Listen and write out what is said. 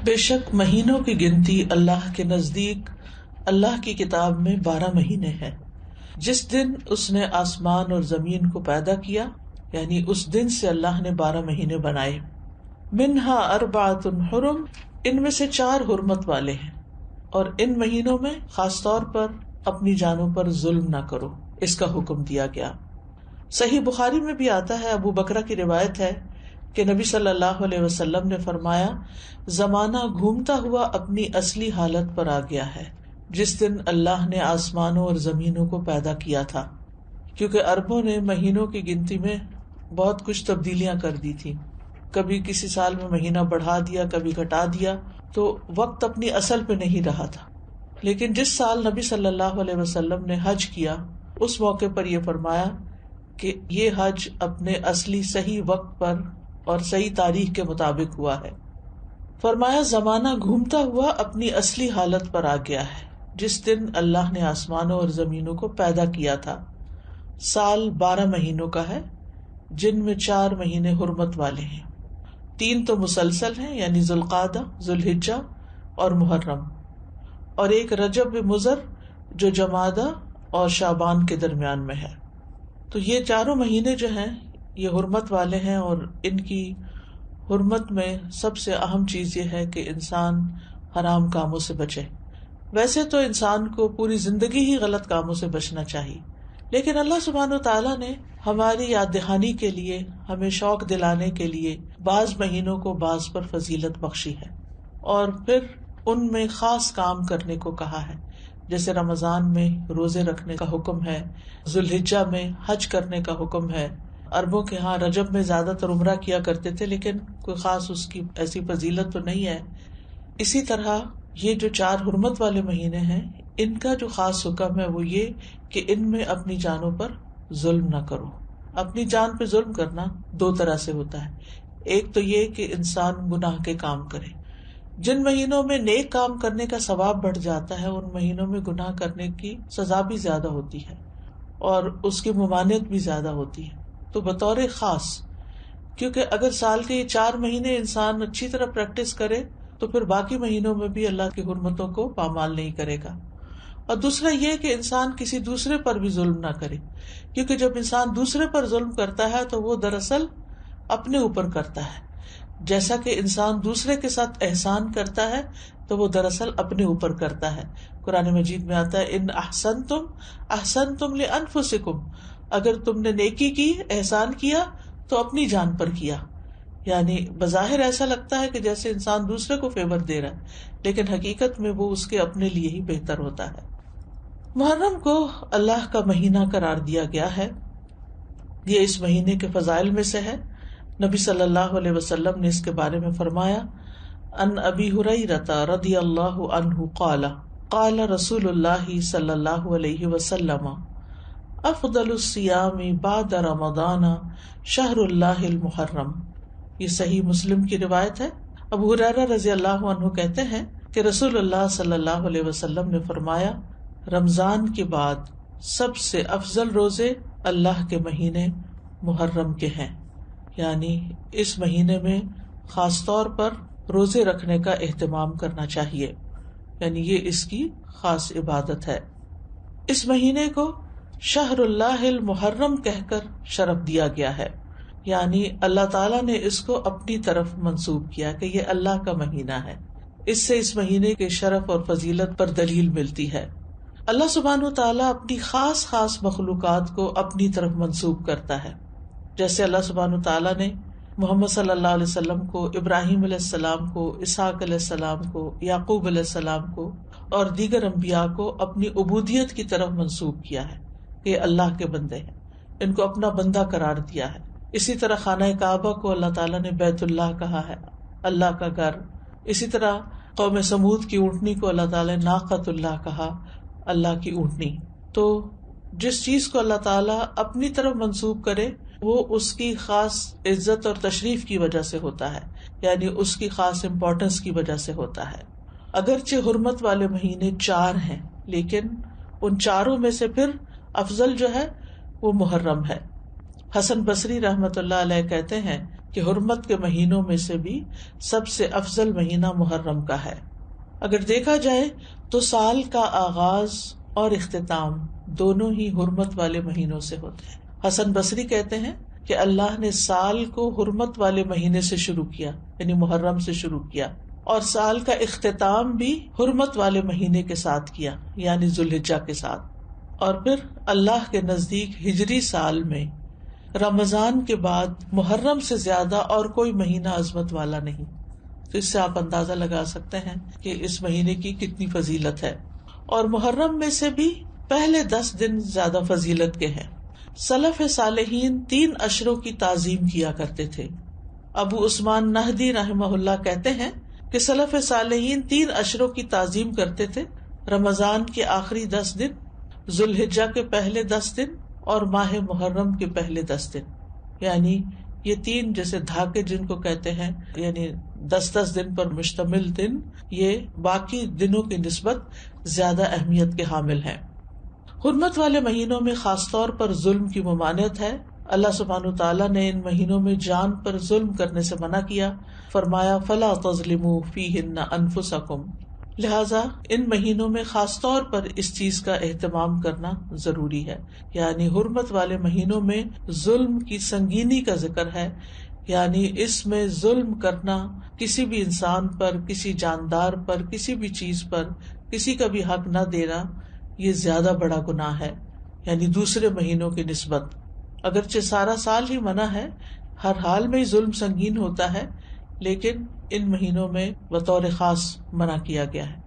بے شک مہینوں کی گنتی اللہ کے نزدیک اللہ کی کتاب میں 12 مہینے ہیں، جس دن اس نے آسمان اور زمین کو پیدا کیا، یعنی اس دن سے اللہ نے 12 مہینے بنائے۔ منہا اربعۃ حرم، ان میں سے 4 حرمت والے ہیں، اور ان مہینوں میں خاص طور پر اپنی جانوں پر ظلم نہ کرو، اس کا حکم دیا گیا۔ صحیح بخاری میں بھی آتا ہے، ابو بکرہ کی روایت ہے کہ نبی صلی اللہ علیہ وسلم نے فرمایا، زمانہ گھومتا ہوا اپنی اصلی حالت پر آ گیا ہے جس دن اللہ نے آسمانوں اور زمینوں کو پیدا کیا تھا، کیونکہ عربوں نے مہینوں کی گنتی میں بہت کچھ تبدیلیاں کر دی تھی، کبھی کسی سال میں مہینہ بڑھا دیا، کبھی گھٹا دیا، تو وقت اپنی اصل پہ نہیں رہا تھا۔ لیکن جس سال نبی صلی اللہ علیہ وسلم نے حج کیا، اس موقع پر یہ فرمایا کہ یہ حج اپنے اصلی صحیح وقت پر اور صحیح تاریخ کے مطابق ہوا ہے۔ فرمایا زمانہ گھومتا ہوا اپنی اصلی حالت پر آ گیا ہے جس دن اللہ نے آسمانوں اور زمینوں کو پیدا کیا تھا۔ سال 12 مہینوں کا ہے، جن میں 4 مہینے حرمت والے ہیں، 3 تو مسلسل ہیں، یعنی ذوالقعدہ، ذوالحجہ اور محرم، اور ایک رجب مضر جو جمادہ اور شعبان کے درمیان میں ہے۔ تو یہ 4 مہینے جو ہیں یہ حرمت والے ہیں، اور ان کی حرمت میں سب سے اہم چیز یہ ہے کہ انسان حرام کاموں سے بچے۔ ویسے تو انسان کو پوری زندگی ہی غلط کاموں سے بچنا چاہیے، لیکن اللہ سبحانہ وتعالیٰ نے ہماری یاد دہانی کے لیے، ہمیں شوق دلانے کے لیے بعض مہینوں کو بعض پر فضیلت بخشی ہے، اور پھر ان میں خاص کام کرنے کو کہا ہے، جیسے رمضان میں روزے رکھنے کا حکم ہے، ذوالحجہ میں حج کرنے کا حکم ہے۔ عربوں کے ہاں رجب میں زیادہ تر عمرہ کیا کرتے تھے، لیکن کوئی خاص اس کی ایسی فضیلت تو نہیں ہے۔ اسی طرح یہ جو 4 حرمت والے مہینے ہیں، ان کا جو خاص حکم ہے وہ یہ کہ ان میں اپنی جانوں پر ظلم نہ کرو۔ اپنی جان پہ ظلم کرنا 2 طرح سے ہوتا ہے، ایک تو یہ کہ انسان گناہ کے کام کرے۔ جن مہینوں میں نیک کام کرنے کا ثواب بڑھ جاتا ہے، ان مہینوں میں گناہ کرنے کی سزا بھی زیادہ ہوتی ہے اور اس کی ممانعت بھی زیادہ ہوتی ہے۔ تو بطور خاص، کیونکہ اگر سال کے یہ 4 مہینے انسان اچھی طرح پریکٹس کرے تو پھر باقی مہینوں میں بھی اللہ کی حرمتوں کو پامال نہیں کرے گا۔ اور دوسرا یہ کہ انسان کسی دوسرے پر بھی ظلم نہ کرے، کیونکہ جب انسان دوسرے پر ظلم کرتا ہے تو وہ دراصل اپنے اوپر کرتا ہے، جیسا کہ انسان دوسرے کے ساتھ احسان کرتا ہے تو وہ دراصل اپنے اوپر کرتا ہے۔ قرآن مجید میں آتا ہے، ان احسنتم احسنتم لانفسکم، اگر تم نے نیکی کی، احسان کیا تو اپنی جان پر کیا۔ یعنی بظاہر ایسا لگتا ہے کہ جیسے انسان دوسرے کو فیور دے رہا ہے، لیکن حقیقت میں وہ اس کے اپنے لیے ہی بہتر ہوتا ہے۔ محرم کو اللہ کا مہینہ قرار دیا گیا ہے، یہ اس مہینے کے فضائل میں سے ہے۔ نبی صلی اللہ علیہ وسلم نے اس کے بارے میں فرمایا، ان ابی ہریرہ رضی اللہ عنہ قال قال رسول اللہ صلی اللہ علیہ وسلم، افضل الصیام بعد رمضان شہر اللہ المحرم۔ یہ صحیح مسلم کی روایت ہے۔ ابو ہریرہ رضی اللہ عنہ کہتے ہیں کہ رسول اللہ صلی اللہ علیہ وسلم نے فرمایا، رمضان کے بعد سب سے افضل روزے اللہ کے مہینے محرم کے ہیں، یعنی اس مہینے میں خاص طور پر روزے رکھنے کا اہتمام کرنا چاہیے، یعنی یہ اس کی خاص عبادت ہے۔ اس مہینے کو شہر اللہ المحرم کہہ کر شرف دیا گیا ہے، یعنی اللہ تعالیٰ نے اس کو اپنی طرف منسوب کیا کہ یہ اللہ کا مہینہ ہے۔ اس سے اس مہینے کے شرف اور فضیلت پر دلیل ملتی ہے۔ اللہ سبحانہ وتعالیٰ اپنی خاص خاص مخلوقات کو اپنی طرف منسوب کرتا ہے، جیسے اللہ سبحانہ وتعالیٰ نے محمد صلی اللہ علیہ وسلم کو، ابراہیم علیہ السلام کو، اسحاق علیہ السلام کو، یعقوب علیہ السلام کو اور دیگر انبیاء کو اپنی عبودیت کی طرف منسوب کیا ہے کہ یہ اللہ کے بندے ہیں، ان کو اپنا بندہ قرار دیا ہے۔ اسی طرح خانہ کعبہ کو اللہ تعالیٰ نے بیت اللہ کہا ہے، اللہ کا گھر۔ اسی طرح قوم سمود کی اونٹنی کو اللہ تعالیٰ نے ناقۃ اللہ کہا، اللہ کی اونٹنی۔ تو جس چیز کو اللہ تعالیٰ اپنی طرف منسوب کرے وہ اس کی خاص عزت اور تشریف کی وجہ سے ہوتا ہے، یعنی اس کی خاص امپورٹنس کی وجہ سے ہوتا ہے۔ اگرچہ حرمت والے مہینے 4 ہیں، لیکن ان 4 میں سے پھر افضل جو ہے وہ محرم ہے۔ حسن بصری رحمت اللہ علیہ کہتے ہیں کہ حرمت کے مہینوں میں سے بھی سب سے افضل مہینہ محرم کا ہے۔ اگر دیکھا جائے تو سال کا آغاز اور اختتام دونوں ہی حرمت والے مہینوں سے ہوتے ہیں۔ حسن بصری کہتے ہیں کہ اللہ نے سال کو حرمت والے مہینے سے شروع کیا، یعنی محرم سے شروع کیا، اور سال کا اختتام بھی حرمت والے مہینے کے ساتھ کیا، یعنی ذوالحجہ کے ساتھ۔ اور پھر اللہ کے نزدیک ہجری سال میں رمضان کے بعد محرم سے زیادہ اور کوئی مہینہ عظمت والا نہیں۔ تو اس سے آپ اندازہ لگا سکتے ہیں کہ اس مہینے کی کتنی فضیلت ہے۔ اور محرم میں سے بھی پہلے 10 دن زیادہ فضیلت کے ہیں۔ سلف صالحین 3 اشروں کی تعظیم کیا کرتے تھے۔ ابو عثمان نہدی رحمہ اللہ کہتے ہیں کہ سلف صالحین 3 اشروں کی تعظیم کرتے تھے: رمضان کے آخری 10 دن، ذوالحجہ کے پہلے 10 دن، اور ماہ محرم کے پہلے 10 دن۔ یعنی یہ 3 جیسے دھاکے جن کو کہتے ہیں، یعنی 10 دن پر مشتمل دن، یہ باقی دنوں کی نسبت زیادہ اہمیت کے حامل ہیں۔ حرمت والے مہینوں میں خاص طور پر ظلم کی ممانعت ہے۔ اللہ سبحانہ وتعالیٰ نے ان مہینوں میں جان پر ظلم کرنے سے منع کیا، فرمایا فَلَا تَظْلِمُوا فِيهِنَّ أَنفُسَكُمْ، لہذا ان مہینوں میں خاص طور پر اس چیز کا اہتمام کرنا ضروری ہے، یعنی حرمت والے مہینوں میں ظلم کی سنگینی کا ذکر ہے، یعنی اس میں ظلم کرنا، کسی بھی انسان پر، کسی جاندار پر، کسی بھی چیز پر کسی کا بھی حق نہ دینا، یہ زیادہ بڑا گناہ ہے، یعنی دوسرے مہینوں کی نسبت۔ اگرچہ سارا سال ہی منع ہے، ہر حال میں ہی ظلم سنگین ہوتا ہے، لیکن ان مہینوں میں بطور خاص منع کیا گیا ہے۔